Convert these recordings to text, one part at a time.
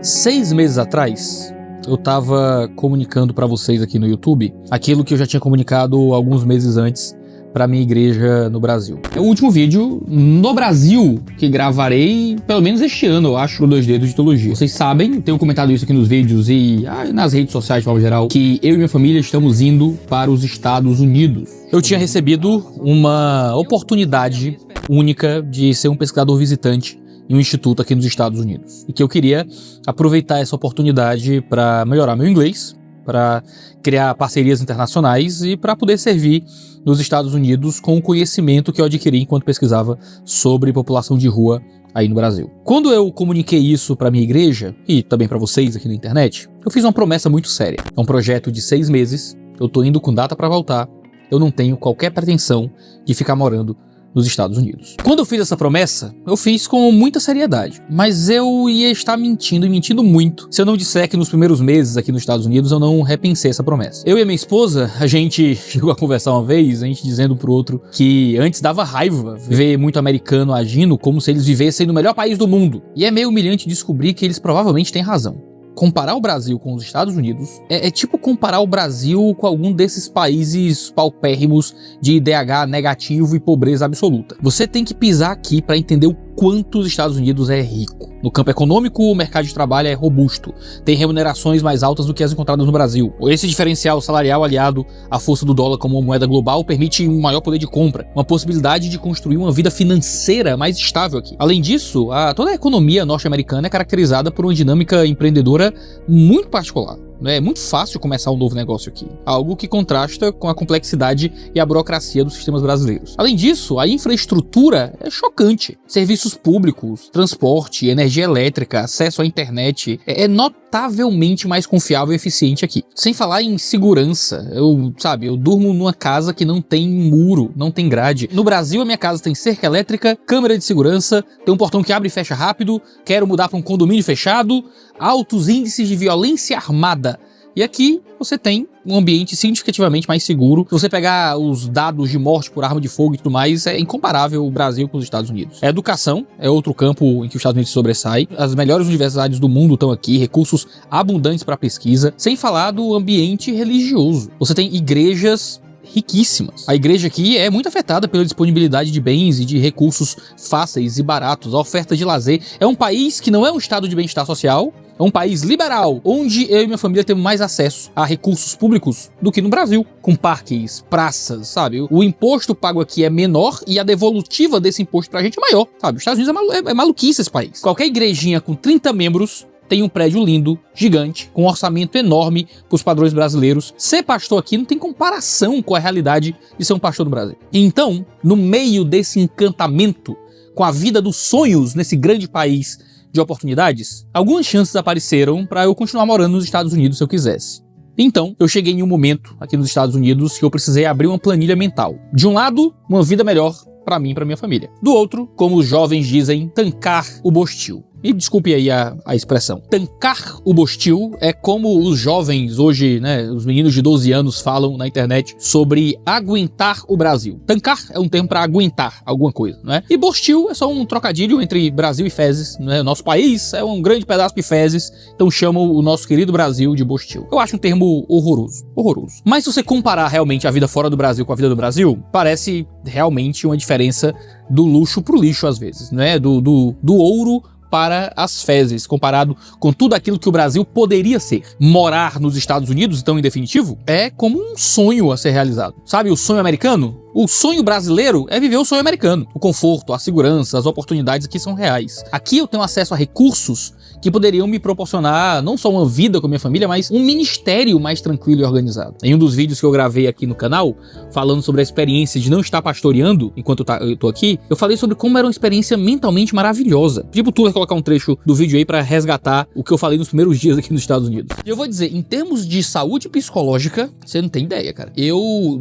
6 meses atrás, eu tava comunicando pra vocês aqui no YouTube aquilo que eu já tinha comunicado alguns meses antes pra minha igreja no Brasil. É o último vídeo no Brasil que gravarei, pelo menos este ano, eu acho, pro 2 Dedos de Teologia. Vocês sabem, tenho comentado isso aqui nos vídeos e nas redes sociais de forma geral, que eu e minha família estamos indo para os Estados Unidos. Eu tinha recebido uma oportunidade única de ser um pesquisador visitante em um instituto aqui nos Estados Unidos. E que eu queria aproveitar essa oportunidade para melhorar meu inglês, para criar parcerias internacionais e para poder servir nos Estados Unidos com o conhecimento que eu adquiri enquanto pesquisava sobre população de rua aí no Brasil. Quando eu comuniquei isso para minha igreja e também para vocês aqui na internet, eu fiz uma promessa muito séria. É um projeto de 6 meses, eu tô indo com data para voltar, eu não tenho qualquer pretensão de ficar morando nos Estados Unidos. Quando eu fiz essa promessa, eu fiz com muita seriedade, mas eu ia estar mentindo e mentindo muito se eu não disser que nos primeiros meses aqui nos Estados Unidos eu não repensei essa promessa. Eu e a minha esposa, a gente chegou a conversar uma vez, a gente dizendo um pro outro que antes dava raiva ver muito americano agindo como se eles vivessem no melhor país do mundo. E é meio humilhante descobrir que eles provavelmente têm razão. Comparar o Brasil com os Estados Unidos é tipo comparar o Brasil com algum desses países paupérrimos de IDH negativo e pobreza absoluta. Você tem que pisar aqui para entender o quanto os Estados Unidos é rico. No campo econômico, o mercado de trabalho é robusto, tem remunerações mais altas do que as encontradas no Brasil. Esse diferencial salarial aliado à força do dólar como moeda global permite um maior poder de compra, uma possibilidade de construir uma vida financeira mais estável aqui. Além disso, toda a economia norte-americana é caracterizada por uma dinâmica empreendedora muito particular. É muito fácil começar um novo negócio aqui, algo que contrasta com a complexidade e a burocracia dos sistemas brasileiros. Além disso, a infraestrutura é chocante. Serviços públicos, transporte, energia elétrica, acesso à internet é notavelmente mais confiável e eficiente aqui. Sem falar em segurança, eu durmo numa casa que não tem muro, não tem grade. No Brasil, a minha casa tem cerca elétrica, câmera de segurança, tem um portão que abre e fecha rápido, quero mudar para um condomínio fechado, altos índices de violência armada. E aqui você tem um ambiente significativamente mais seguro. Se você pegar os dados de morte por arma de fogo e tudo mais, é incomparável o Brasil com os Estados Unidos. A educação é outro campo em que os Estados Unidos sobressai. As melhores universidades do mundo estão aqui, recursos abundantes para pesquisa, sem falar do ambiente religioso. Você tem igrejas riquíssimas. A igreja aqui é muito afetada pela disponibilidade de bens e de recursos fáceis e baratos. A oferta de lazer é um país que não é um estado de bem-estar social, é um país liberal, onde eu e minha família temos mais acesso a recursos públicos do que no Brasil, com parques, praças, sabe? O imposto pago aqui é menor e a devolutiva desse imposto pra gente é maior, sabe? Os Estados Unidos é maluquice esse país. Qualquer igrejinha com 30 membros tem um prédio lindo, gigante, com um orçamento enorme pros padrões brasileiros. Ser pastor aqui não tem comparação com a realidade de ser um pastor do Brasil. Então, no meio desse encantamento com a vida dos sonhos nesse grande país de oportunidades, algumas chances apareceram para eu continuar morando nos Estados Unidos se eu quisesse. Então, eu cheguei em um momento aqui nos Estados Unidos que eu precisei abrir uma planilha mental. De um lado, uma vida melhor para mim e para minha família. Do outro, como os jovens dizem, tancar o bostil. E desculpe aí a expressão. Tancar o bostil é como os jovens hoje, né, os meninos de 12 anos falam na internet sobre aguentar o Brasil. Tancar é um termo para aguentar alguma coisa, não é? E bostil é só um trocadilho entre Brasil e fezes, né? Nosso país é um grande pedaço de fezes, então chamam o nosso querido Brasil de bostil. Eu acho um termo horroroso, horroroso. Mas se você comparar realmente a vida fora do Brasil com a vida do Brasil, parece realmente uma diferença do luxo pro lixo às vezes, né? Do ouro para as fezes, comparado com tudo aquilo que o Brasil poderia ser. Morar nos Estados Unidos, então, em definitivo, é como um sonho a ser realizado. Sabe o sonho americano? O sonho brasileiro é viver o sonho americano. O conforto, a segurança, as oportunidades aqui são reais. Aqui eu tenho acesso a recursos que poderiam me proporcionar não só uma vida com a minha família, mas um ministério mais tranquilo e organizado. Em um dos vídeos que eu gravei aqui no canal, falando sobre a experiência de não estar pastoreando enquanto eu tô aqui, eu falei sobre como era uma experiência mentalmente maravilhosa. Pedi pro Tuller colocar um trecho do vídeo aí pra resgatar o que eu falei nos primeiros dias aqui nos Estados Unidos. E eu vou dizer, em termos de saúde psicológica, você não tem ideia, cara.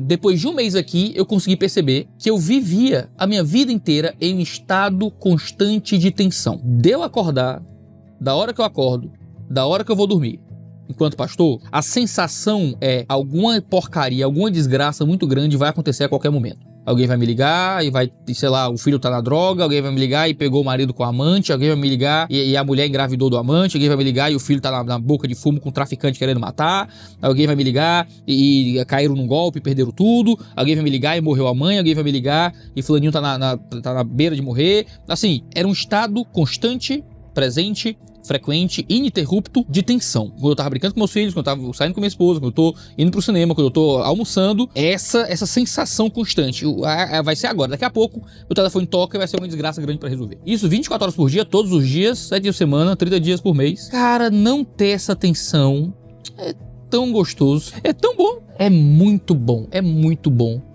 Depois de um mês aqui, eu consegui perceber que eu vivia a minha vida inteira em um estado constante de tensão. De eu acordar, da hora que eu acordo, da hora que eu vou dormir. Enquanto pastor, a sensação é alguma porcaria, alguma desgraça muito grande vai acontecer a qualquer momento. alguém vai me ligar e vai, sei lá, o filho tá na droga, alguém vai me ligar e pegou o marido com a amante, alguém vai me ligar e a mulher engravidou do amante, alguém vai me ligar e o filho tá na boca de fumo com um traficante querendo matar, alguém vai me ligar e caíram num golpe e perderam tudo, alguém vai me ligar e morreu a mãe, alguém vai me ligar e fulaninho tá na beira de morrer. Assim, era um estado constante, presente, frequente, ininterrupto de tensão. Quando eu tava brincando com meus filhos, quando eu tava saindo com minha esposa, quando eu tô indo pro cinema, quando eu tô almoçando, essa sensação constante. Vai ser agora, daqui a pouco o telefone toca e vai ser uma desgraça grande pra resolver. Isso 24 horas por dia, todos os dias, 7 dias por semana, 30 dias por mês. Cara, não ter essa tensão é tão gostoso, é tão bom. É muito bom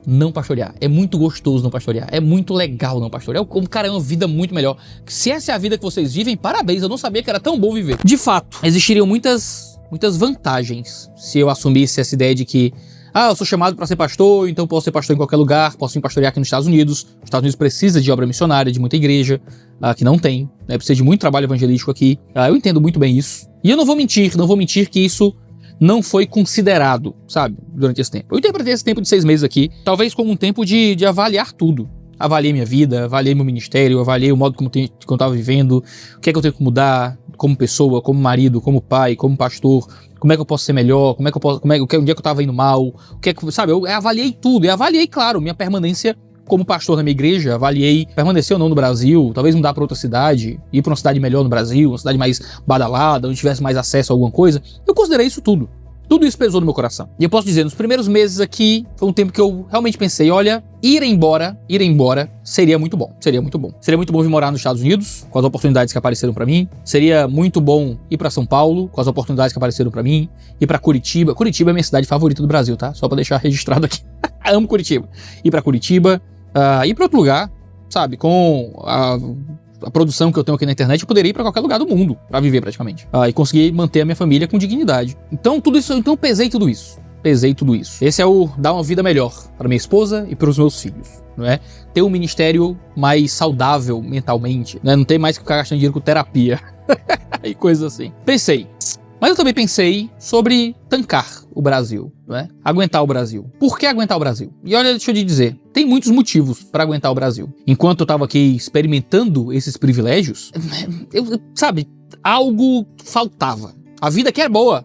não pastorear. É muito gostoso não pastorear. É muito legal não pastorear. Cara, é uma vida muito melhor. Se essa é a vida que vocês vivem, parabéns. Eu não sabia que era tão bom viver. De fato, existiriam muitas vantagens se eu assumisse essa ideia de que eu sou chamado para ser pastor, então posso ser pastor em qualquer lugar, posso vir pastorear aqui nos Estados Unidos. Os Estados Unidos precisa de obra missionária, de muita igreja, que não tem, né? Precisa de muito trabalho evangelístico aqui. Eu entendo muito bem isso. E eu não vou mentir que isso não foi considerado, sabe, durante esse tempo. Eu interpretei esse tempo de 6 meses aqui, talvez como um tempo de avaliar tudo. Avaliei minha vida, avaliei meu ministério, avaliei o modo como eu tava vivendo, o que é que eu tenho que mudar como pessoa, como marido, como pai, como pastor, como é que eu posso ser melhor, onde é que eu tava indo mal, sabe, eu avaliei tudo, e avaliei, claro, minha permanência como pastor na minha igreja, avaliei permanecer ou não no Brasil, talvez mudar para outra cidade, ir para uma cidade melhor no Brasil, uma cidade mais badalada, onde tivesse mais acesso a alguma coisa. Eu considerei isso tudo. Tudo isso pesou no meu coração. E eu posso dizer, nos primeiros meses aqui, foi um tempo que eu realmente pensei, olha, ir embora seria muito bom. Seria muito bom vir morar nos Estados Unidos, com as oportunidades que apareceram pra mim. Seria muito bom ir pra São Paulo, com as oportunidades que apareceram pra mim. Ir pra Curitiba. Curitiba é a minha cidade favorita do Brasil, tá? Só pra deixar registrado aqui. Amo Curitiba. Ir pra Curitiba, ir pra outro lugar, sabe? Com a produção que eu tenho aqui na internet, eu poderia ir pra qualquer lugar do mundo pra viver praticamente. E conseguir manter a minha família com dignidade. Então eu pesei tudo isso. Esse é o dar uma vida melhor para minha esposa e para os meus filhos, não é? Ter um ministério mais saudável mentalmente, né? Não ter mais que ficar gastando dinheiro com terapia e coisas assim. Mas eu também pensei sobre tancar o Brasil, não é? Aguentar o Brasil. Por que aguentar o Brasil? E olha, deixa eu te dizer, tem muitos motivos para aguentar o Brasil. Enquanto eu tava aqui experimentando esses privilégios, sabe, algo faltava. A vida aqui é boa,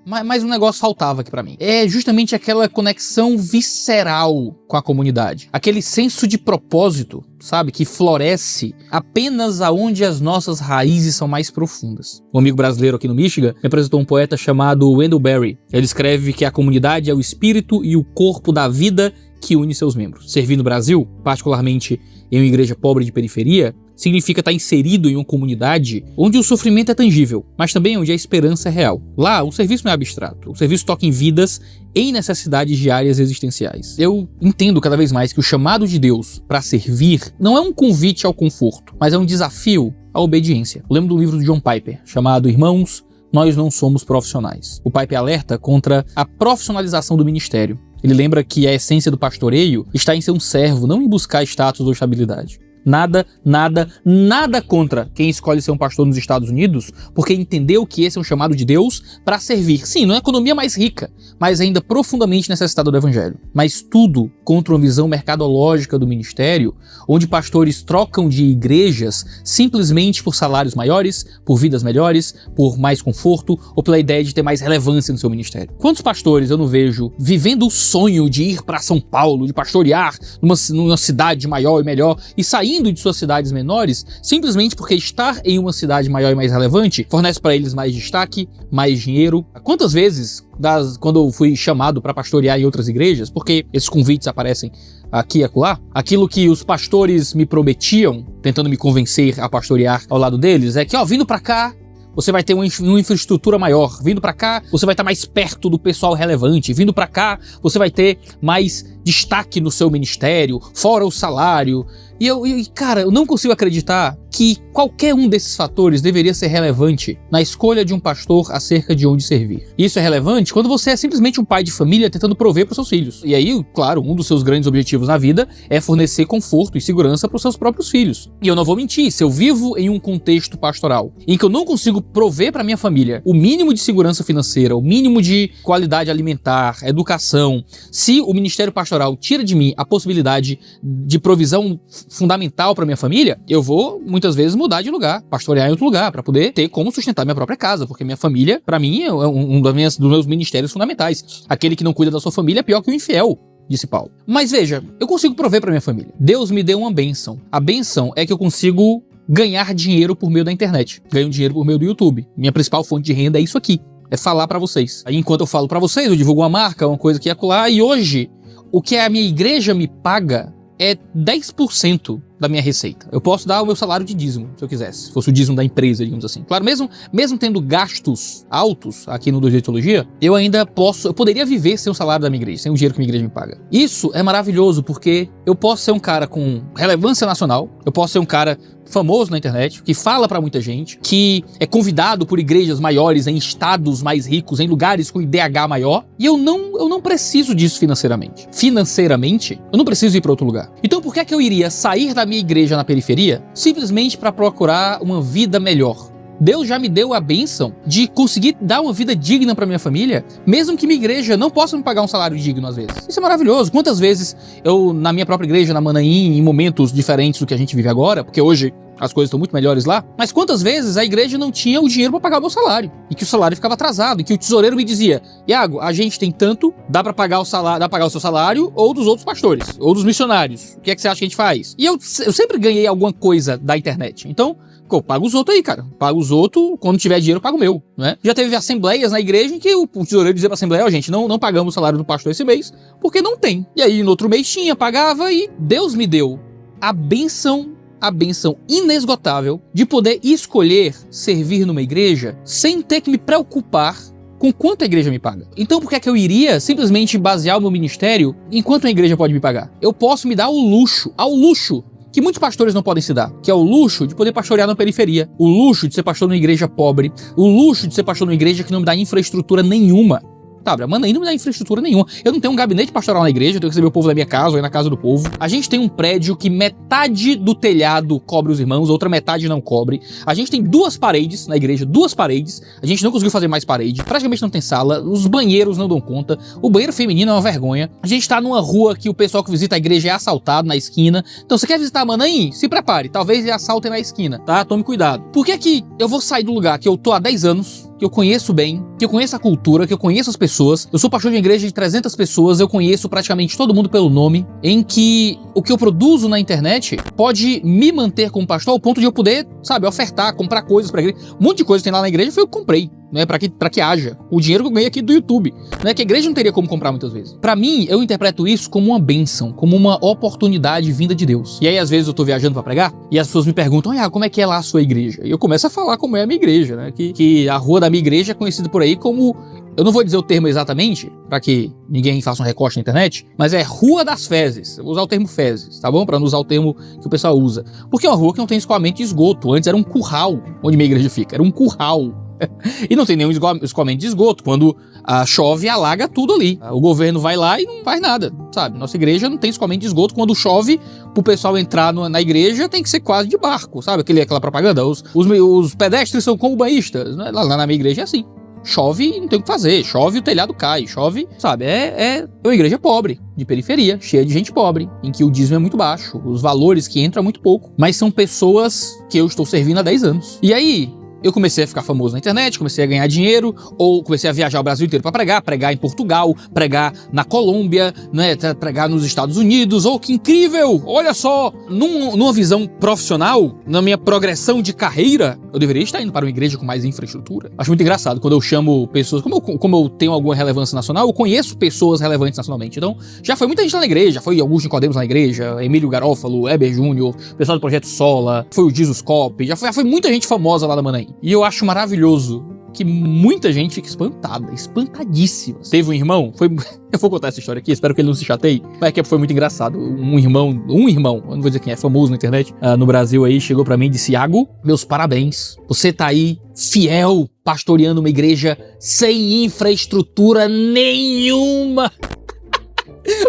mas um negócio faltava aqui pra mim. É justamente aquela conexão visceral com a comunidade. Aquele senso de propósito, sabe, que floresce apenas aonde as nossas raízes são mais profundas. Um amigo brasileiro aqui no Michigan me apresentou um poeta chamado Wendell Berry. Ele escreve que a comunidade é o espírito e o corpo da vida que une seus membros. Servir no Brasil, particularmente em uma igreja pobre de periferia, significa estar inserido em uma comunidade onde o sofrimento é tangível, mas também onde a esperança é real. Lá, o serviço não é abstrato. O serviço toca em vidas em necessidades diárias existenciais. Eu entendo cada vez mais que o chamado de Deus para servir não é um convite ao conforto, mas é um desafio à obediência. Eu lembro do livro de John Piper, chamado Irmãos, Nós Não Somos Profissionais. O Piper alerta contra a profissionalização do ministério. Ele lembra que a essência do pastoreio está em ser um servo, não em buscar status ou estabilidade. Nada contra quem escolhe ser um pastor nos Estados Unidos, porque entendeu que esse é um chamado de Deus para servir. Sim, numa economia mais rica, mas ainda profundamente necessitada do evangelho. Mas tudo contra uma visão mercadológica do ministério, onde pastores trocam de igrejas simplesmente por salários maiores, por vidas melhores, por mais conforto ou pela ideia de ter mais relevância no seu ministério. Quantos pastores eu não vejo vivendo o sonho de ir para São Paulo, de pastorear numa cidade maior e melhor e sair de suas cidades menores, simplesmente porque estar em uma cidade maior e mais relevante fornece para eles mais destaque, mais dinheiro. Quantas vezes, quando eu fui chamado para pastorear em outras igrejas, porque esses convites aparecem aqui e acolá, aquilo que os pastores me prometiam, tentando me convencer a pastorear ao lado deles, é que, vindo para cá, você vai ter uma infraestrutura maior. Vindo pra cá, você vai estar mais perto do pessoal relevante. Vindo pra cá, você vai ter mais destaque no seu ministério, fora o salário. Cara, eu não consigo acreditar que qualquer um desses fatores deveria ser relevante na escolha de um pastor acerca de onde servir. Isso é relevante quando você é simplesmente um pai de família tentando prover para os seus filhos. E aí, claro, um dos seus grandes objetivos na vida é fornecer conforto e segurança para os seus próprios filhos. E eu não vou mentir, se eu vivo em um contexto pastoral em que eu não consigo prover para minha família o mínimo de segurança financeira, o mínimo de qualidade alimentar, educação, se o ministério pastoral tira de mim a possibilidade de provisão fundamental para minha família, eu vou muitas vezes mudar de lugar, pastorear em outro lugar, para poder ter como sustentar minha própria casa, porque minha família, para mim, é um dos meus ministérios fundamentais. Aquele que não cuida da sua família é pior que o infiel, disse Paulo. Mas veja, eu consigo prover para minha família. Deus me deu uma bênção. A bênção é que eu consigo ganhar dinheiro por meio da internet. Ganho dinheiro por meio do YouTube. Minha principal fonte de renda é isso aqui. É falar para vocês. Aí, enquanto eu falo para vocês, eu divulgo uma marca, uma coisa que ia colar, e hoje, o que a minha igreja me paga é 10% da minha receita. Eu posso dar o meu salário de dízimo, se eu quisesse. Se fosse o dízimo da empresa, digamos assim. Claro, mesmo tendo gastos altos aqui no 2G Teologia, eu poderia viver sem o salário da minha igreja, sem o dinheiro que a minha igreja me paga. Isso é maravilhoso, porque eu posso ser um cara com relevância nacional, eu posso ser um cara famoso na internet, que fala pra muita gente, que é convidado por igrejas maiores em estados mais ricos, em lugares com IDH maior, e eu não preciso disso financeiramente. Financeiramente, eu não preciso ir pra outro lugar. Então por que é que eu iria sair da minha igreja na periferia simplesmente para procurar uma vida melhor? Deus já me deu a bênção de conseguir dar uma vida digna para minha família, mesmo que minha igreja não possa me pagar um salário digno às vezes. Isso é maravilhoso. Quantas vezes eu, na minha própria igreja, na Manaim, em momentos diferentes do que a gente vive agora, porque hoje as coisas estão muito melhores lá, mas quantas vezes a igreja não tinha o dinheiro para pagar o meu salário, e que o salário ficava atrasado, e que o tesoureiro me dizia: Iago, a gente tem tanto, dá para pagar o salário, dá pra pagar o seu salário, ou dos outros pastores, ou dos missionários. O que é que você acha que a gente faz? E eu sempre ganhei alguma coisa da internet. Então, eu pago os outros aí, cara. Pago os outros, quando tiver dinheiro, eu pago o meu, né? Já teve assembleias na igreja em que o tesoureiro dizia pra assembleia: ó, gente, não pagamos o salário do pastor esse mês, porque não tem. E aí, no outro mês tinha, pagava, e Deus me deu a bênção inesgotável de poder escolher servir numa igreja sem ter que me preocupar com quanto a igreja me paga. Então por que é que eu iria simplesmente basear o meu ministério em quanto a igreja pode me pagar? Eu posso me dar ao luxo que muitos pastores não podem se dar, que é o luxo de poder pastorear na periferia, o luxo de ser pastor numa igreja pobre, o luxo de ser pastor numa igreja que não me dá infraestrutura nenhuma. Tá, mano, aí não me dá infraestrutura nenhuma. Eu não tenho um gabinete pastoral na igreja, eu tenho que receber o povo da minha casa ou ir na casa do povo. A gente tem um prédio que metade do telhado cobre os irmãos, outra metade não cobre. A gente tem 2 paredes na igreja, 2 paredes. A gente não conseguiu fazer mais parede, praticamente não tem sala, os banheiros não dão conta, o banheiro feminino é uma vergonha. A gente tá numa rua que o pessoal que visita a igreja é assaltado na esquina. Então, você quer visitar a Manaim? Se prepare, talvez assaltem na esquina, tá? Tome cuidado. Por que que eu vou sair do lugar que eu tô há 10 anos, que eu conheço bem, que eu conheço a cultura, que eu conheço as pessoas, eu sou pastor de uma igreja de 300 pessoas, eu conheço praticamente todo mundo pelo nome, em que o que eu produzo na internet pode me manter como pastor ao ponto de eu poder, sabe, ofertar, comprar coisas pra igreja. Um monte de coisa que tem lá na igreja foi eu que comprei, né, pra que haja o dinheiro que eu ganhei aqui do YouTube, né, que a igreja não teria como comprar muitas vezes. Pra mim, eu interpreto isso como uma bênção, como uma oportunidade vinda de Deus. E aí, às vezes, eu tô viajando pra pregar, e as pessoas me perguntam: como é que é lá a sua igreja? E eu começo a falar como é a minha igreja, né, que a rua da minha igreja é conhecida por aí como... Eu não vou dizer o termo exatamente, pra que ninguém faça um recorte na internet, mas é Rua das Fezes. Eu vou usar o termo fezes, tá bom? Pra não usar o termo que o pessoal usa. Porque é uma rua que não tem escoamento de esgoto. Antes era um curral onde minha igreja fica. Era um curral. E não tem nenhum escoamento de esgoto. Quando chove, alaga tudo ali. O governo vai lá e não faz nada, sabe? Nossa igreja não tem escoamento de esgoto. Quando chove, pro pessoal entrar na igreja, tem que ser quase de barco, sabe? Aquela propaganda. Os pedestres são como banhistas, né? Lá na minha igreja é assim. Chove e não tem o que fazer, chove e o telhado cai, chove, sabe, é uma igreja pobre, de periferia, cheia de gente pobre, em que o dízimo é muito baixo, os valores que entram é muito pouco, mas são pessoas que eu estou servindo há 10 anos. E aí, eu comecei a ficar famoso na internet, comecei a ganhar dinheiro, ou comecei a viajar o Brasil inteiro para pregar em Portugal, pregar na Colômbia, né, pregar nos Estados Unidos. Oh, que incrível! Olha só, numa visão profissional, na minha progressão de carreira, eu deveria estar indo para uma igreja com mais infraestrutura. Acho muito engraçado quando eu chamo pessoas, como eu tenho alguma relevância nacional, eu conheço pessoas relevantes nacionalmente. Então, já foi muita gente lá na igreja, foi Augusto Nicodemos na igreja, Emílio Garófalo, Heber Júnior, pessoal do Projeto Sola, foi o Jesus Cop, já foi muita gente famosa lá da Manaim. E eu acho maravilhoso que muita gente fica espantada, espantadíssima. Teve um irmão, eu vou contar essa história aqui, espero que ele não se chateie, mas que foi muito engraçado. Um irmão, eu não vou dizer quem é, famoso na internet, no Brasil aí, chegou pra mim e disse: Iago, meus parabéns, você tá aí fiel, pastoreando uma igreja sem infraestrutura nenhuma.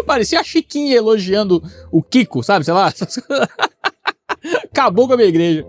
Parecia a Chiquinha elogiando o Kiko, sabe, sei lá. Acabou com a minha igreja.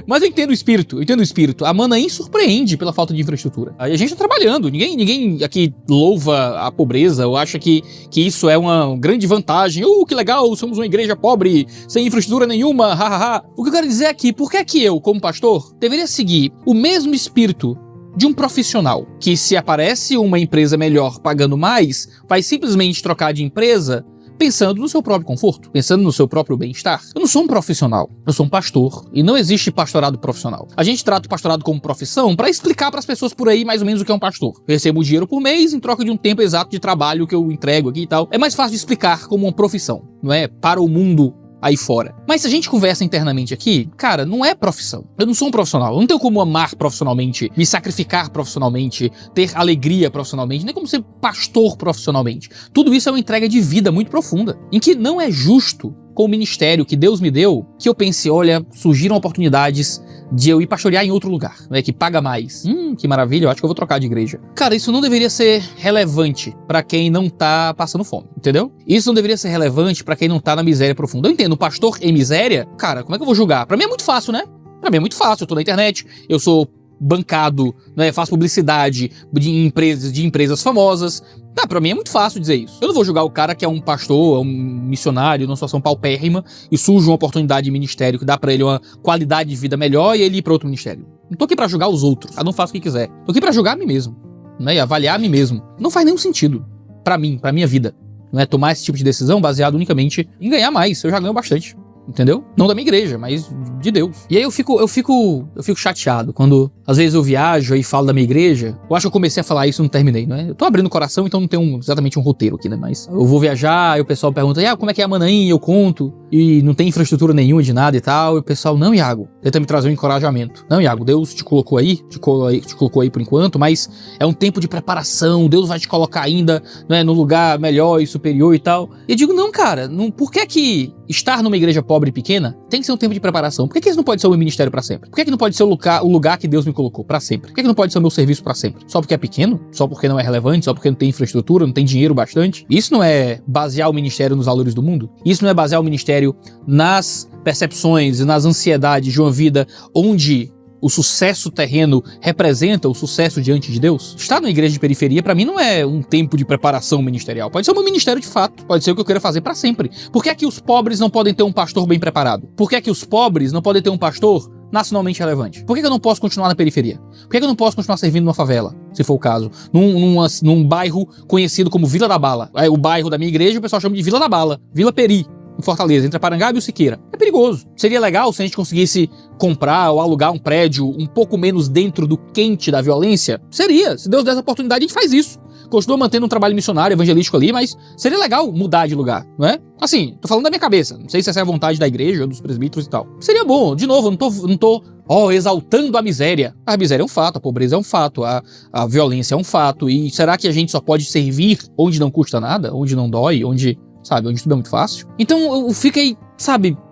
Mas eu entendo o espírito. A Manaim surpreende pela falta de infraestrutura. A gente tá trabalhando, ninguém aqui louva a pobreza ou acha que isso é uma grande vantagem. Que legal, somos uma igreja pobre, sem infraestrutura nenhuma, hahaha. O que eu quero dizer aqui, por que é que eu, como pastor, deveria seguir o mesmo espírito de um profissional que, se aparece uma empresa melhor pagando mais, vai simplesmente trocar de empresa pensando no seu próprio conforto, pensando no seu próprio bem-estar? Eu não sou um profissional, eu sou um pastor, e não existe pastorado profissional. A gente trata o pastorado como profissão para explicar para as pessoas por aí mais ou menos o que é um pastor. Eu recebo dinheiro por mês em troca de um tempo exato de trabalho que eu entrego aqui e tal. É mais fácil de explicar como uma profissão, não é? Para o mundo aí fora. Mas se a gente conversa internamente aqui, cara, não é profissão. Eu não sou um profissional. Eu não tenho como amar profissionalmente, me sacrificar profissionalmente, ter alegria profissionalmente, nem como ser pastor profissionalmente. Tudo isso é uma entrega de vida muito profunda, em que não é justo com o ministério que Deus me deu, que eu pense, olha, surgiram oportunidades de eu ir pastorear em outro lugar, né, que paga mais. Que maravilha, eu acho que eu vou trocar de igreja. Cara, isso não deveria ser relevante pra quem não tá passando fome, entendeu? Isso não deveria ser relevante pra quem não tá na miséria profunda. Eu entendo, pastor em miséria, cara, como é que eu vou julgar? Pra mim é muito fácil, né? Pra mim é muito fácil, eu tô na internet, eu sou bancado, né, faço publicidade de empresas famosas. Pra mim é muito fácil dizer isso. Eu não vou julgar o cara que é um pastor, um missionário, numa situação paupérrima e surge uma oportunidade de ministério que dá pra ele uma qualidade de vida melhor e ele ir pra outro ministério. Não tô aqui pra julgar os outros, não faço o que quiser. Tô aqui pra julgar a mim mesmo, né, e avaliar a mim mesmo. Não faz nenhum sentido pra mim, pra minha vida, não é tomar esse tipo de decisão baseado unicamente em ganhar mais. Eu já ganho bastante. Entendeu? Não da minha igreja, mas de Deus. E aí eu fico chateado quando às vezes eu viajo e falo da minha igreja. Eu acho que eu comecei a falar isso e não terminei, não é? Eu tô abrindo o coração, então não tem exatamente um roteiro aqui, né? Mas eu vou viajar e o pessoal pergunta: como é que é a Manaim? Eu conto. E não tem infraestrutura nenhuma de nada e tal. E o pessoal: não, Iago, tenta me trazer um encorajamento. Não, Iago, Deus te colocou aí por enquanto, mas é um tempo de preparação. Deus vai te colocar ainda, né, no lugar melhor e superior e tal. E eu digo: não, cara, por que estar numa igreja pobre e pequena tem que ser um tempo de preparação? Por que isso não pode ser o meu ministério pra sempre? Por que não pode ser o lugar que Deus me colocou pra sempre? Por que não pode ser o meu serviço pra sempre? Só porque é pequeno? Só porque não é relevante? Só porque não tem infraestrutura? Não tem dinheiro bastante? Isso não é basear o ministério nos valores do mundo? Isso não é basear o ministério nas percepções e nas ansiedades de uma vida onde o sucesso terreno representa o sucesso diante de Deus? Estar numa igreja de periferia, pra mim, não é um tempo de preparação ministerial. Pode ser o meu ministério de fato. Pode ser o que eu queira fazer pra sempre. Por que é que os pobres não podem ter um pastor bem preparado? Por que é que os pobres não podem ter um pastor nacionalmente relevante? Por que eu não posso continuar na periferia? Por que eu não posso continuar servindo numa favela, se for o caso? Num bairro conhecido como Vila da Bala. O bairro da minha igreja, o pessoal chama de Vila da Bala. Vila Peri, em Fortaleza, entre a Parangaba e o Siqueira. É perigoso. Seria legal se a gente conseguisse comprar ou alugar um prédio um pouco menos dentro do quente da violência? Seria. Se Deus der essa oportunidade, a gente faz isso. Continua mantendo um trabalho missionário, evangelístico ali, mas seria legal mudar de lugar, não é? Assim, tô falando da minha cabeça. Não sei se essa é a vontade da igreja ou dos presbíteros e tal. Seria bom. De novo, eu não tô exaltando a miséria. A miséria é um fato, a pobreza é um fato, a violência é um fato. E será que a gente só pode servir onde não custa nada? Onde não dói? Onde tudo é muito fácil? Então eu fiquei,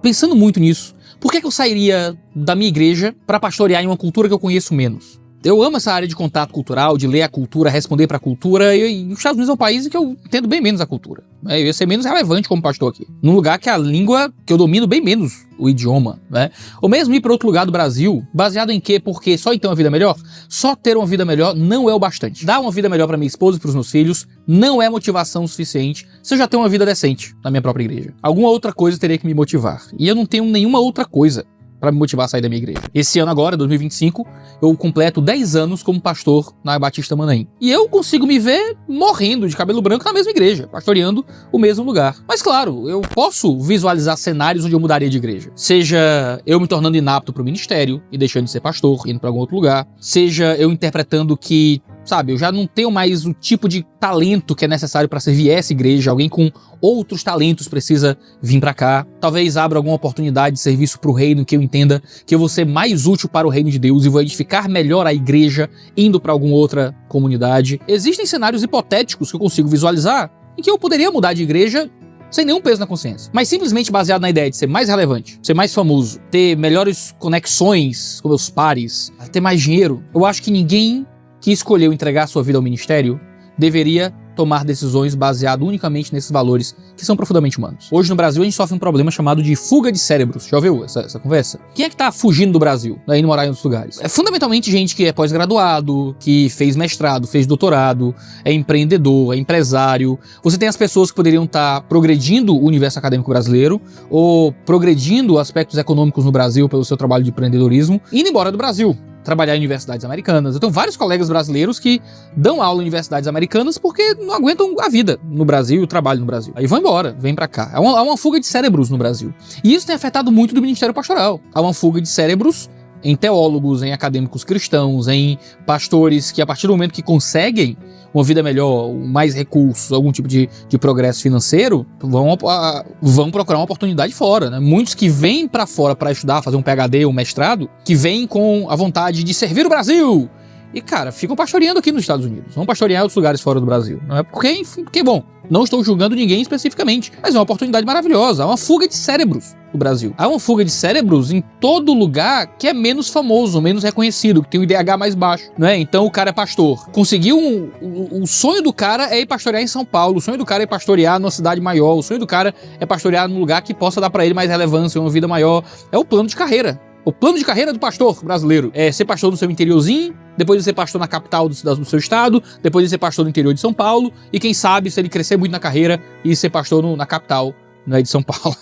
pensando muito nisso. Por que eu sairia da minha igreja pra pastorear em uma cultura que eu conheço menos? Eu amo essa área de contato cultural, de ler a cultura, responder pra cultura, e os Estados Unidos é um país em que eu entendo bem menos a cultura. Eu ia ser menos relevante como pastor aqui. Num lugar que a língua, que eu domino bem menos o idioma, né? Ou mesmo ir pra outro lugar do Brasil, baseado em quê? Porque só ter uma vida melhor? Só ter uma vida melhor não é o bastante. Dar uma vida melhor pra minha esposa e pros meus filhos não é motivação suficiente se eu já tenho uma vida decente na minha própria igreja. Alguma outra coisa teria que me motivar. E eu não tenho nenhuma outra coisa pra me motivar a sair da minha igreja. Esse ano agora, 2025, eu completo 10 anos como pastor na Batista Manaim. E eu consigo me ver morrendo de cabelo branco na mesma igreja, pastoreando o mesmo lugar. Mas claro, eu posso visualizar cenários onde eu mudaria de igreja. Seja eu me tornando inapto pro ministério e deixando de ser pastor, indo pra algum outro lugar. Seja eu interpretando que sabe? Eu já não tenho mais o tipo de talento que é necessário para servir essa igreja. Alguém com outros talentos precisa vir para cá. Talvez abra alguma oportunidade de serviço pro reino que eu entenda que eu vou ser mais útil para o reino de Deus e vou edificar melhor a igreja indo para alguma outra comunidade. Existem cenários hipotéticos que eu consigo visualizar em que eu poderia mudar de igreja sem nenhum peso na consciência, mas simplesmente baseado na ideia de ser mais relevante, ser mais famoso, ter melhores conexões com meus pares, ter mais dinheiro. Eu acho que ninguém que escolheu entregar sua vida ao ministério deveria tomar decisões baseado unicamente nesses valores que são profundamente humanos. Hoje no Brasil a gente sofre um problema chamado de fuga de cérebros. Já ouviu essa conversa? Quem é que tá fugindo do Brasil, indo morar em outros lugares? É fundamentalmente gente que é pós-graduado, que fez mestrado, fez doutorado, é empreendedor, é empresário. Você tem as pessoas que poderiam estar progredindo o universo acadêmico brasileiro ou progredindo aspectos econômicos no Brasil pelo seu trabalho de empreendedorismo, indo embora do Brasil, trabalhar em universidades americanas. Eu tenho vários colegas brasileiros que dão aula em universidades americanas porque não aguentam a vida no Brasil e o trabalho no Brasil. Aí vão embora, vêm pra cá. Há uma fuga de cérebros no Brasil. E isso tem afetado muito do Ministério Pastoral. Há uma fuga de cérebros em teólogos, em acadêmicos cristãos, em pastores que a partir do momento que conseguem uma vida melhor, mais recursos, algum tipo de progresso financeiro, vão procurar uma oportunidade fora, né? Muitos que vêm pra fora pra estudar, fazer um PhD ou um mestrado, que vêm com a vontade de servir o Brasil e, cara, ficam pastoreando aqui nos Estados Unidos, vão pastorear em outros lugares fora do Brasil. Não é porque, enfim, porque, bom, não estou julgando ninguém especificamente, mas é uma oportunidade maravilhosa. Há uma fuga de cérebros no Brasil. Há uma fuga de cérebros em todo lugar que é menos famoso, menos reconhecido, que tem o IDH mais baixo, não é? Então o cara é pastor. Conseguiu o sonho do cara é ir pastorear em São Paulo, o sonho do cara é pastorear numa cidade maior, o sonho do cara é pastorear num lugar que possa dar pra ele mais relevância, uma vida maior. É o plano de carreira. O plano de carreira do pastor brasileiro é ser pastor no seu interiorzinho, depois de ser pastor na capital do seu estado, depois de ser pastor no interior de São Paulo, e quem sabe, se ele crescer muito na carreira, e ser pastor na capital, né, de São Paulo.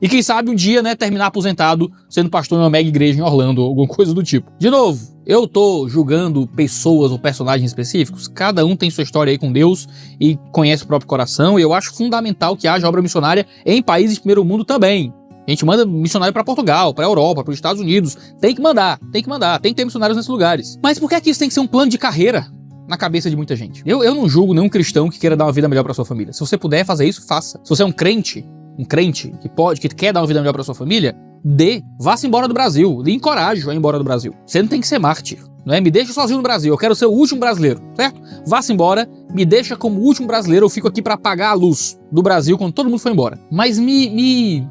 E quem sabe um dia, né, terminar aposentado sendo pastor em uma mega igreja em Orlando, ou alguma coisa do tipo. De novo, eu tô julgando pessoas ou personagens específicos, cada um tem sua história aí com Deus e conhece o próprio coração, e eu acho fundamental que haja obra missionária em países de primeiro mundo também. A gente manda missionário pra Portugal, pra Europa, pros Estados Unidos. Tem que mandar, tem que ter missionários nesses lugares. Mas por que é que isso tem que ser um plano de carreira na cabeça de muita gente? Eu não julgo nenhum cristão que queira dar uma vida melhor pra sua família. Se você puder fazer isso, faça. Se você é um crente que quer dar uma vida melhor pra sua família, vá-se embora do Brasil. Lhe encoraje a ir embora do Brasil. Você não tem que ser mártir, não é? Me deixa sozinho no Brasil, eu quero ser o último brasileiro, certo? Vá-se embora, me deixa como último brasileiro, eu fico aqui pra apagar a luz do Brasil quando todo mundo for embora. Mas me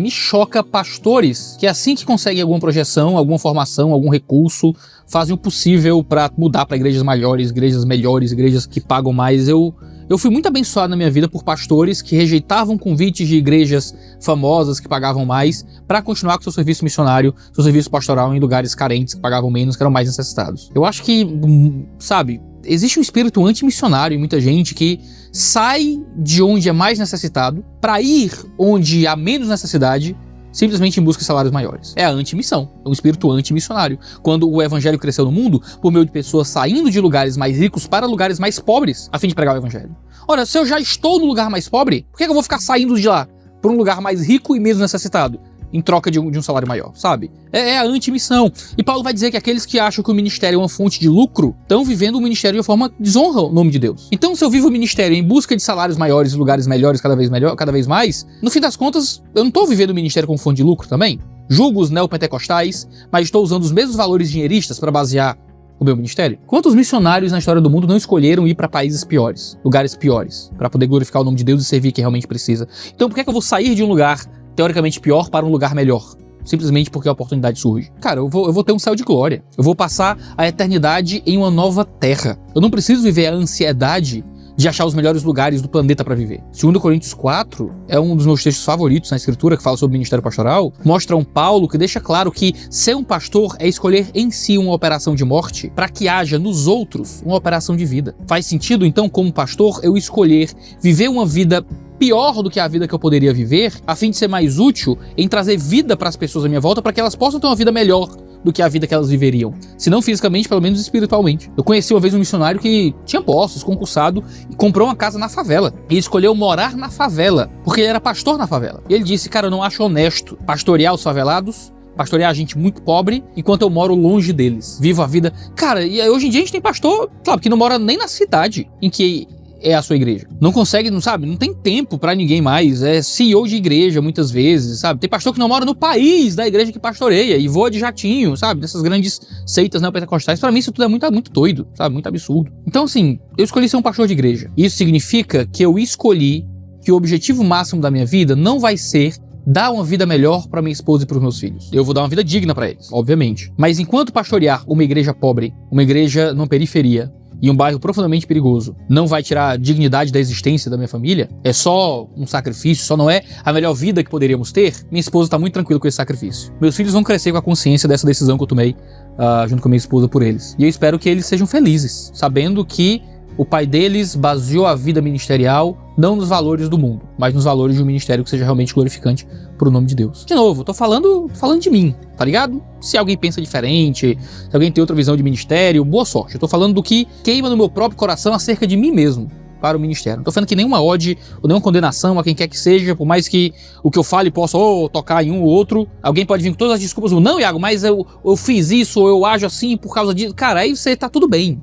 choca pastores que assim que conseguem alguma projeção, alguma formação, algum recurso, fazem o possível pra mudar pra igrejas maiores, igrejas melhores, igrejas que pagam mais. Eu fui muito abençoado na minha vida por pastores que rejeitavam convites de igrejas famosas que pagavam mais para continuar com seu serviço missionário, seu serviço pastoral em lugares carentes que pagavam menos, que eram mais necessitados. Eu acho que, existe um espírito antimissionário em muita gente que sai de onde é mais necessitado para ir onde há menos necessidade, simplesmente em busca de salários maiores. É a antimissão, é um espírito antimissionário. Quando o evangelho cresceu no mundo, por meio de pessoas saindo de lugares mais ricos para lugares mais pobres, a fim de pregar o evangelho. Ora, se eu já estou no lugar mais pobre, por que eu vou ficar saindo de lá para um lugar mais rico e menos necessitado, em troca de um salário maior, sabe? É a antimissão. E Paulo vai dizer que aqueles que acham que o ministério é uma fonte de lucro, estão vivendo o ministério de uma forma que desonra o nome de Deus. Então, se eu vivo o ministério em busca de salários maiores, lugares melhores, cada vez mais, no fim das contas, eu não estou vivendo o ministério como fonte de lucro também? Julgo os neopentecostais, mas estou usando os mesmos valores dinheiristas para basear o meu ministério? Quantos missionários na história do mundo não escolheram ir para países piores, lugares piores, para poder glorificar o nome de Deus e servir quem realmente precisa? Então, por que eu vou sair de um lugar teoricamente pior para um lugar melhor? Simplesmente porque a oportunidade surge. Cara, eu vou ter um céu de glória. Eu vou passar a eternidade em uma nova terra. Eu não preciso viver a ansiedade de achar os melhores lugares do planeta para viver. 2 Coríntios 4 é um dos meus textos favoritos na escritura, que fala sobre o ministério pastoral. Mostra um Paulo que deixa claro que ser um pastor é escolher em si uma operação de morte para que haja nos outros uma operação de vida. Faz sentido, então, como pastor, eu escolher viver uma vida pior do que a vida que eu poderia viver, a fim de ser mais útil em trazer vida para as pessoas à minha volta, para que elas possam ter uma vida melhor do que a vida que elas viveriam. Se não fisicamente, pelo menos espiritualmente. Eu conheci uma vez um missionário que tinha postos, concursado, e comprou uma casa na favela. E escolheu morar na favela, porque ele era pastor na favela. E ele disse, cara, eu não acho honesto pastorear os favelados, pastorear gente muito pobre, enquanto eu moro longe deles. Vivo a vida... Cara, e hoje em dia a gente tem pastor, claro, que não mora nem na cidade em que é a sua igreja. Não consegue, não sabe, não tem tempo pra ninguém mais. É CEO de igreja, muitas vezes, sabe? Tem pastor que não mora no país da igreja que pastoreia e voa de jatinho, sabe? Dessas grandes seitas neopentecostais. Pra mim isso tudo é muito doido, sabe? Muito absurdo. Então, assim, eu escolhi ser um pastor de igreja. Isso significa que eu escolhi que o objetivo máximo da minha vida não vai ser dar uma vida melhor pra minha esposa e pros meus filhos. Eu vou dar uma vida digna pra eles, obviamente. Mas enquanto pastorear uma igreja pobre, uma igreja numa periferia, e um bairro profundamente perigoso, não vai tirar a dignidade da existência da minha família, é só um sacrifício, só não é a melhor vida que poderíamos ter, minha esposa tá muito tranquila com esse sacrifício. Meus filhos vão crescer com a consciência dessa decisão que eu tomei junto com a minha esposa por eles. E eu espero que eles sejam felizes, sabendo que o pai deles baseou a vida ministerial não nos valores do mundo, mas nos valores de um ministério que seja realmente glorificante pro nome de Deus. De novo, tô falando de mim, tá ligado? Se alguém pensa diferente, se alguém tem outra visão de ministério, boa sorte. Eu tô falando do que queima no meu próprio coração acerca de mim mesmo para o ministério. Não tô falando que nenhuma ode ou nenhuma condenação a quem quer que seja, por mais que o que eu fale possa tocar em um ou outro. Alguém pode vir com todas as desculpas, não, Iago, mas eu fiz isso, ou eu ajo assim por causa disso. Cara, aí você tá tudo bem.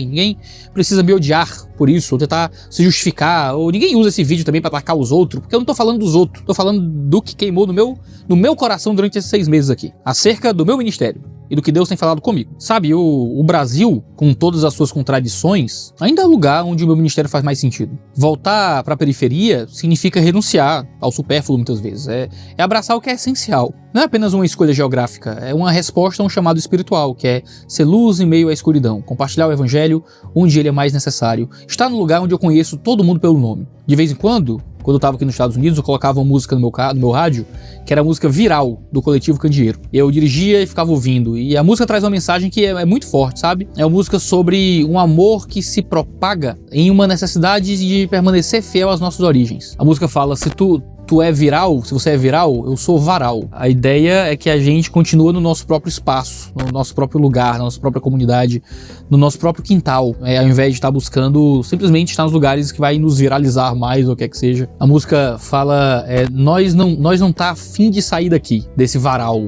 Ninguém precisa me odiar por isso, ou tentar se justificar, ou ninguém usa esse vídeo também pra atacar os outros, porque eu não tô falando dos outros, tô falando do que queimou no meu coração durante esses 6 meses aqui, acerca do meu ministério e do que Deus tem falado comigo. Sabe, o Brasil, com todas as suas contradições, ainda é o lugar onde o meu ministério faz mais sentido. Voltar pra periferia significa renunciar ao supérfluo muitas vezes, é abraçar o que é essencial. Não é apenas uma escolha geográfica, é uma resposta a um chamado espiritual, que é ser luz em meio à escuridão, compartilhar o evangelho onde ele é mais necessário, estar no lugar onde eu conheço todo mundo pelo nome. De vez em quando eu tava aqui nos Estados Unidos, eu colocava uma música no meu rádio, que era a música Viral, do Coletivo Candeeiro. Eu dirigia e ficava ouvindo, e a música traz uma mensagem que é muito forte, sabe? É uma música sobre um amor que se propaga em uma necessidade de permanecer fiel às nossas origens. A música fala, se tu é viral, se você é viral, eu sou varal. A ideia é que a gente continua no nosso próprio espaço, no nosso próprio lugar, na nossa própria comunidade, no nosso próprio quintal, ao invés de estar buscando simplesmente estar nos lugares que vai nos viralizar mais, ou o que é que seja. A música fala, nós não tá a fim de sair daqui, desse varal.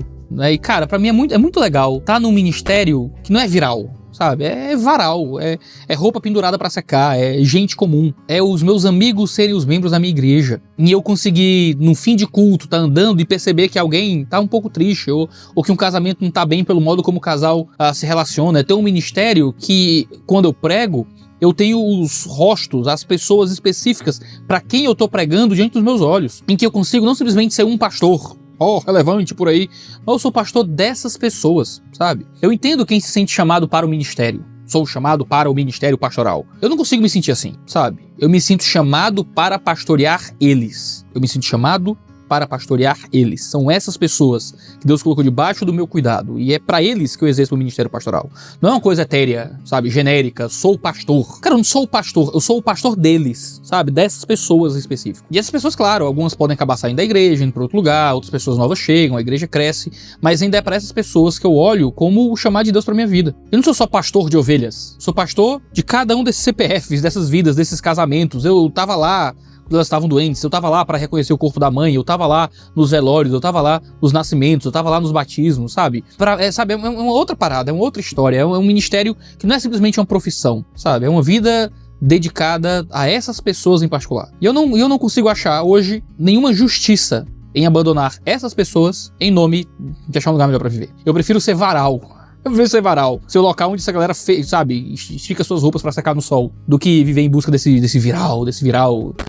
E cara, pra mim é muito legal tá num ministério que não é viral, sabe? É varal, é roupa pendurada pra secar, é gente comum, é os meus amigos serem os membros da minha igreja, e eu conseguir, no fim de culto, tá andando e perceber que alguém tá um pouco triste, ou que um casamento não tá bem pelo modo como o casal se relaciona. É ter um ministério que, quando eu prego, eu tenho os rostos, as pessoas específicas pra quem eu tô pregando diante dos meus olhos, em que eu consigo não simplesmente ser um pastor, relevante por aí, mas eu sou pastor dessas pessoas, sabe? Eu entendo quem se sente chamado para o ministério. Sou chamado para o ministério pastoral. Eu não consigo me sentir assim, sabe? Eu me sinto chamado para pastorear eles. Eu me sinto chamado para pastorear eles. São essas pessoas que Deus colocou debaixo do meu cuidado, e é para eles que eu exerço o ministério pastoral. Não é uma coisa etérea, sabe, genérica, sou pastor. Cara, eu não sou o pastor, eu sou o pastor deles, sabe, dessas pessoas em específico. E essas pessoas, claro, algumas podem acabar saindo da igreja, indo para outro lugar, outras pessoas novas chegam, a igreja cresce, mas ainda é para essas pessoas que eu olho como o chamado de Deus para minha vida. Eu não sou só pastor de ovelhas, sou pastor de cada um desses CPFs, dessas vidas, desses casamentos. Eu tava lá quando elas estavam doentes, eu tava lá para reconhecer o corpo da mãe, eu tava lá nos velórios, eu tava lá nos nascimentos, eu tava lá nos batismos, sabe? É uma outra parada, é uma outra história, é um ministério que não é simplesmente uma profissão, sabe? É uma vida dedicada a essas pessoas em particular. E eu não consigo achar hoje nenhuma justiça em abandonar essas pessoas em nome de achar um lugar melhor pra viver. Eu prefiro ser varal. Eu prefiro ser varal, ser o local onde essa galera sabe, estica suas roupas pra secar no sol, do que viver em busca desse viral,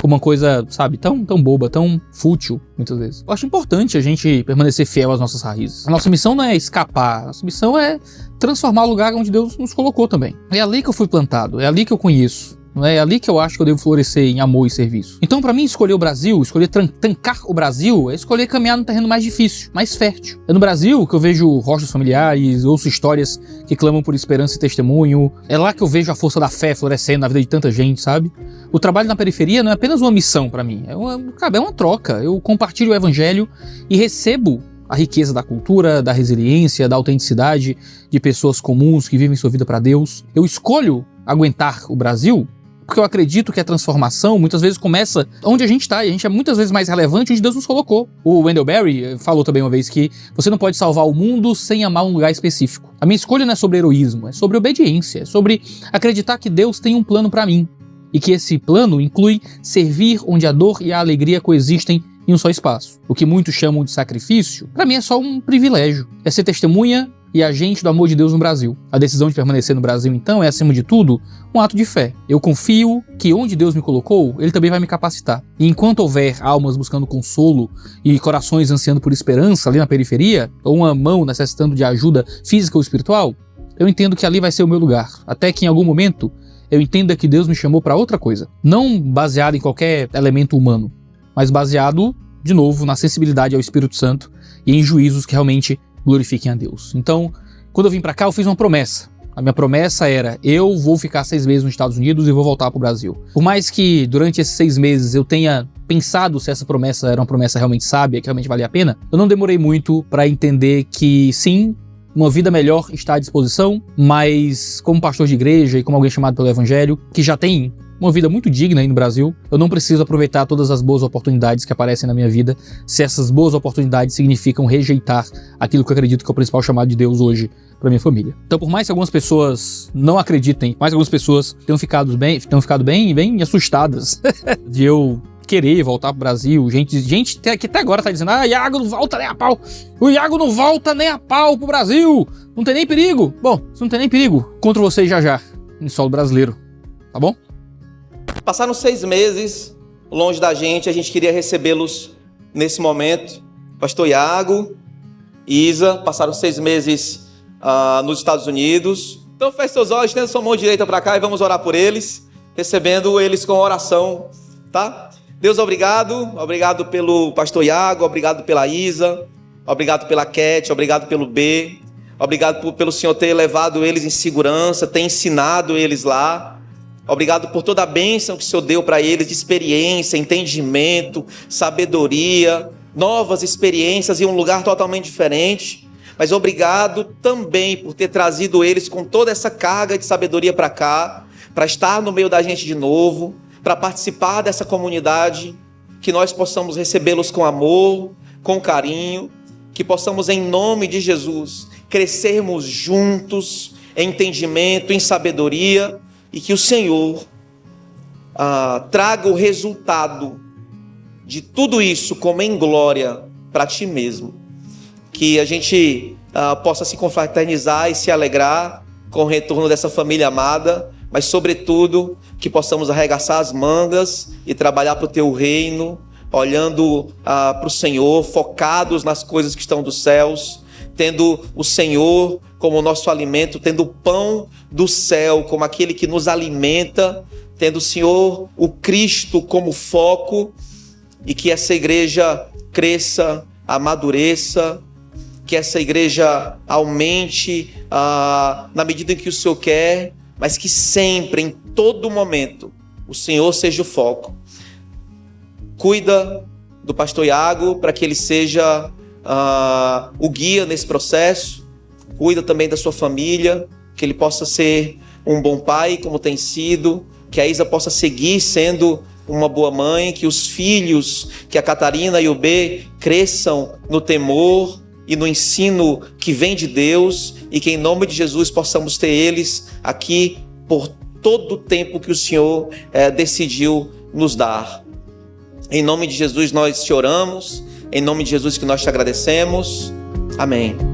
como uma coisa, sabe, tão boba, tão fútil, muitas vezes. Eu acho importante a gente permanecer fiel às nossas raízes. A nossa missão não é escapar, a nossa missão é transformar o lugar onde Deus nos colocou também. É ali que eu fui plantado, é ali que eu conheço. É ali que eu acho que eu devo florescer em amor e serviço. Então, pra mim, escolher o Brasil, escolher tancar o Brasil, é escolher caminhar no terreno mais difícil, mais fértil. É no Brasil que eu vejo rostos familiares, ouço histórias que clamam por esperança e testemunho. É lá que eu vejo a força da fé florescendo na vida de tanta gente, sabe? O trabalho na periferia não é apenas uma missão pra mim, é uma troca. Eu compartilho o evangelho e recebo a riqueza da cultura, da resiliência, da autenticidade de pessoas comuns que vivem sua vida pra Deus. Eu escolho aguentar o Brasil Porque eu acredito que a transformação muitas vezes começa onde a gente está, e a gente é muitas vezes mais relevante onde Deus nos colocou. O Wendell Berry falou também uma vez que você não pode salvar o mundo sem amar um lugar específico. A minha escolha não é sobre heroísmo, é sobre obediência, é sobre acreditar que Deus tem um plano para mim. E que esse plano inclui servir onde a dor e a alegria coexistem em um só espaço. O que muitos chamam de sacrifício, para mim é só um privilégio. É ser testemunha e agente do amor de Deus no Brasil. A decisão de permanecer no Brasil, então, é, acima de tudo, um ato de fé. Eu confio que onde Deus me colocou, Ele também vai me capacitar. E enquanto houver almas buscando consolo e corações ansiando por esperança ali na periferia, ou uma mão necessitando de ajuda física ou espiritual, eu entendo que ali vai ser o meu lugar. Até que em algum momento eu entenda que Deus me chamou para outra coisa. Não baseado em qualquer elemento humano, mas baseado, de novo, na sensibilidade ao Espírito Santo e em juízos que realmente glorifiquem a Deus. Então, quando eu vim pra cá, eu fiz uma promessa. A minha promessa era, eu vou ficar 6 meses nos Estados Unidos e vou voltar pro Brasil. Por mais que durante esses 6 meses eu tenha pensado se essa promessa era uma promessa realmente sábia, que realmente valia a pena, eu não demorei muito pra entender que sim, uma vida melhor está à disposição, mas como pastor de igreja e como alguém chamado pelo Evangelho, que já tem uma vida muito digna aí no Brasil, eu não preciso aproveitar todas as boas oportunidades que aparecem na minha vida, se essas boas oportunidades significam rejeitar aquilo que eu acredito que é o principal chamado de Deus hoje para minha família. Então, por mais que algumas pessoas não acreditem, mais que algumas pessoas tenham ficado bem assustadas de eu querer voltar pro Brasil, gente que até agora tá dizendo, Iago não volta nem a pau, o Iago não volta nem a pau pro Brasil, não tem nem perigo. Bom, se não tem nem perigo, encontro vocês já, em solo brasileiro, tá bom? Passaram 6 meses longe da gente, a gente queria recebê-los nesse momento. Pastor Iago, Isa, passaram 6 meses nos Estados Unidos. Então feche seus olhos, tenda sua mão direita para cá e vamos orar por eles, recebendo eles com oração, tá? Deus, obrigado pelo pastor Iago, obrigado pela Isa, obrigado pela Cat, obrigado pelo B, obrigado pelo Senhor ter levado eles em segurança, ter ensinado eles lá. Obrigado por toda a bênção que o Senhor deu para eles de experiência, entendimento, sabedoria, novas experiências em um lugar totalmente diferente. Mas obrigado também por ter trazido eles com toda essa carga de sabedoria para cá, para estar no meio da gente de novo, para participar dessa comunidade, que nós possamos recebê-los com amor, com carinho, que possamos, em nome de Jesus, crescermos juntos em entendimento, em sabedoria, e que o Senhor traga o resultado de tudo isso como em glória para Ti mesmo. Que a gente possa se confraternizar e se alegrar com o retorno dessa família amada, mas sobretudo que possamos arregaçar as mangas e trabalhar para o Teu reino, olhando para o Senhor, focados nas coisas que estão dos céus, tendo o Senhor como nosso alimento, tendo o pão do céu como aquele que nos alimenta, tendo o Senhor, o Cristo, como foco, e que essa igreja cresça, amadureça, que essa igreja aumente na medida em que o Senhor quer, mas que sempre, em todo momento, o Senhor seja o foco. Cuida do pastor Iago para que ele seja o guia nesse processo. Cuida também da sua família, que ele possa ser um bom pai, como tem sido, que a Isa possa seguir sendo uma boa mãe, que os filhos, que a Catarina e o B cresçam no temor e no ensino que vem de Deus, e que em nome de Jesus possamos ter eles aqui por todo o tempo que o Senhor decidiu nos dar. Em nome de Jesus nós te oramos, em nome de Jesus que nós te agradecemos. Amém.